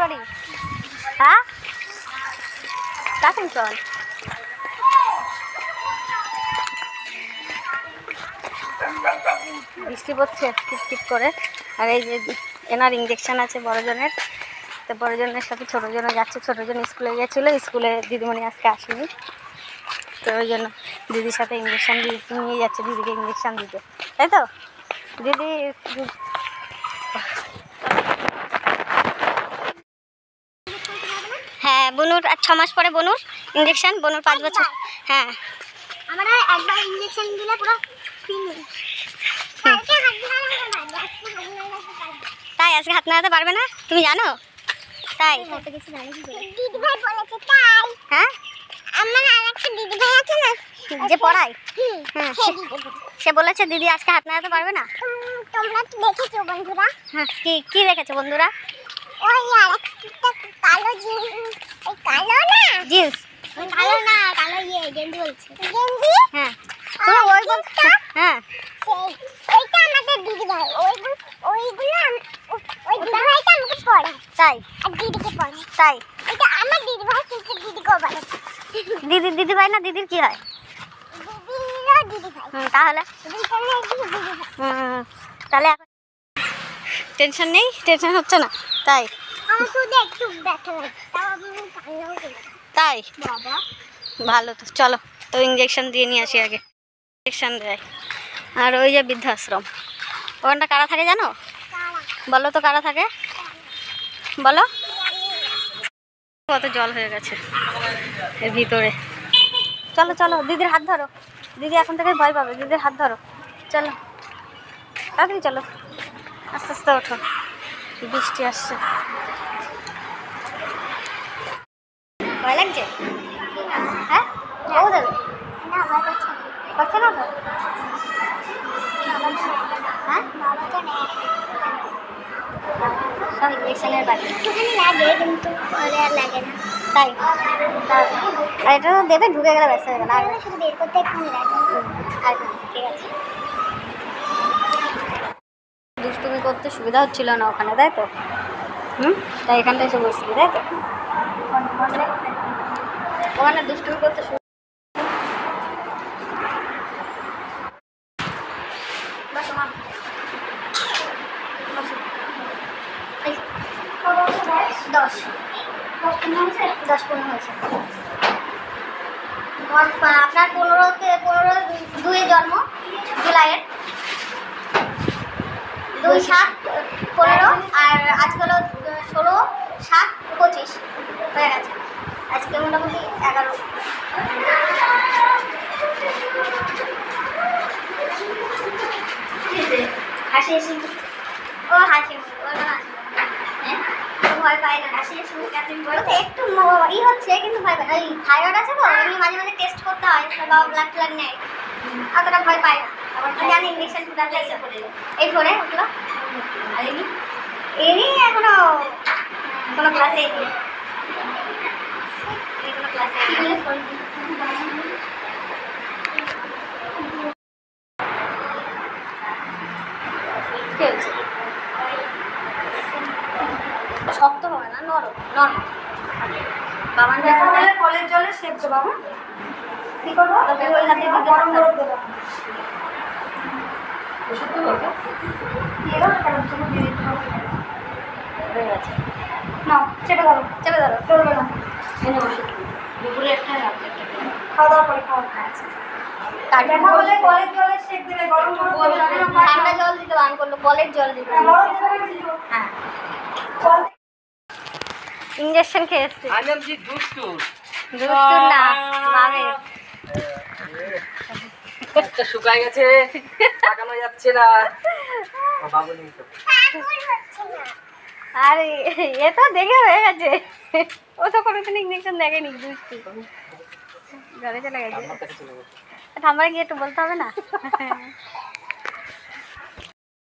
বাড়ি? হ্যাঁ কাকুন চল। বৃষ্টি পড়ছে টিপ করে। আর এই যে এনার ইঞ্জেকশন আছে বড়জনের, তো বড়জনের সাথে ছোটোজনও যাচ্ছে। ছোটোজন স্কুলে গেছিলো, স্কুলে দিদিমণি আজকে আসেনি, তো ওই জন্য দিদির সাথে ইঞ্জেকশন নিয়ে যাচ্ছে দিদিকে ইঞ্জেকশন দিতে, তাই তো দিদি? হ্যাঁ বনুর আর 6 মাস পরে বনুর ইঞ্জেকশন, বনুর 5 বছর। হ্যাঁ আমরা একবার ইঞ্জেকশন দিলে পুরো তাই আজকে হাত নাড়াতে পারবে না, তুমি জানো? তাই দিদিভাই বলেছে তাই। হ্যাঁ আমার আরেকটা দিদিভাই আছে না যে পড়ায়, হ্যাঁ সে বলেছে দিদি আজকে হাত নাড়াতে পারবে না। তোমরা তো দেখেছো বন্ধুরা? হ্যাঁ কি দেখেছো বন্ধুরা? ওই আরেকটা কালো জিন্স, এই কালো না জিন্স, কালো না কালো গেঞ্জি বলছে, গেঞ্জি। হ্যাঁ তুমি ওই বলছো। হ্যাঁ ওইটা আমাদের দিদিভাই, ওইগুলো ওই দিদিভাইটা আমাকে পড়ে তাই, আর দিদিকে পড়ে তাই এটা আমার দিদিভাই, কিন্তু দিদিকেও বলে। দিদিভাই না দিদির কি হয়? দিদিরও দিদিভাই। তাহলে দিদিভাই। তাহলে এখন টেনশন নেই, টেনশন হচ্ছে না? তাই আমার শুধু একটু ব্যথা লাগে, তাও আমি কান্নাও করি। তাই বাবা ভালো, তো চলো তো ইঞ্জেকশন দিয়ে নিয়ে আসি আগে। ইঞ্জেকশন দেয়। আর ওই যে বৃদ্ধাশ্রম, ওখানটা কারা থাকে জানো? বলো তো কারা থাকে, বলো। কত জল হয়ে গেছে এর ভিতরে। চলো চলো দিদির হাত ধরো, দিদি এখন থেকে ভয় পাবে, দিদির হাত ধরো, চলো তাড়াতাড়ি চলো, আস্তে আস্তে ওঠো, বৃষ্টি আসছে। ভয় লাগছে? হ্যাঁ ও দেবে না বাবা পাচ্ছে না তো? হ্যাঁ সব ইঞ্জেকশনের বাড়ি একটুখানি লাগে, কিন্তু পরে আর লাগে না। তাই, আর এটা তো দেবে ঢুকে গেলে ব্যস্ত হয়ে গেল। আর শুধু বের করতে একটুখানি লাগে। আর ঠিক আছে। দুষ্টুমি করতে সুবিধা হচ্ছিল না ওখানে, তাই তো? তাই এখানটা এসে বসছিলি, তাই তো? ওখানে দুষ্টুমি করতে দশ 10-15 হয়েছে। আপনার 15-2 জন্ম, জুলাইয়ের 2-7-15, আর আজকে হলো 16-7-25 হয়ে গেছে। আজকে মোটামুটি 11। হাসি হাসি ও হাসি ভয় পায় না, হাসি হাসি একটু ই হচ্ছে কিন্তু ভয় পায় না। ওই থাইরয়েড আছে তো, এমনি মাঝে মাঝে টেস্ট করতে হয়, বাবা ব্লাড ট্লাড নেয়, অতটা ভয় পায় না। আবার জানি ইঞ্জেকশন ফুটাতে এই ফোরে উঠলো, আর এমনি এখনো কোনো ক্লাসে কোনো ক্লাসে শক্ত হবে না, নরম নরম। বাবার কলের জলে সেদ্ধ বাবা, কি করবো? তবে ওই হাতে দিতে গরম গরম দেবো। হয়ে গেছে। না চেপে ধরো, চেপে ধরো, চলবে না। দুপুরে একটা খাওয়া দাওয়া করে খাওয়া আছে। দেখা হলে কলের জলে সেক দেবে, গরম গরম দেবে। ঠান্ডা জল দিতে বারণ করলো, কলের জল দিতে। গরম দেবে না দিও। হ্যাঁ কল ইঞ্জেকশন খেয়ে এসছি। দুষ্টু দুষ্টু না মামের। একটা শুকায় গেছে, তাকানো যাচ্ছে না। বাবু নেই তো। আর এ তো দেখে হয়ে গেছে, ও তো কোনোদিন ইঞ্জেকশন দেখেনি, দুষ্টু। ঘরে চলে গেছে, আমার কাছে চলে গেছে। ঠাম্মারে গিয়ে একটু বলতে হবে না?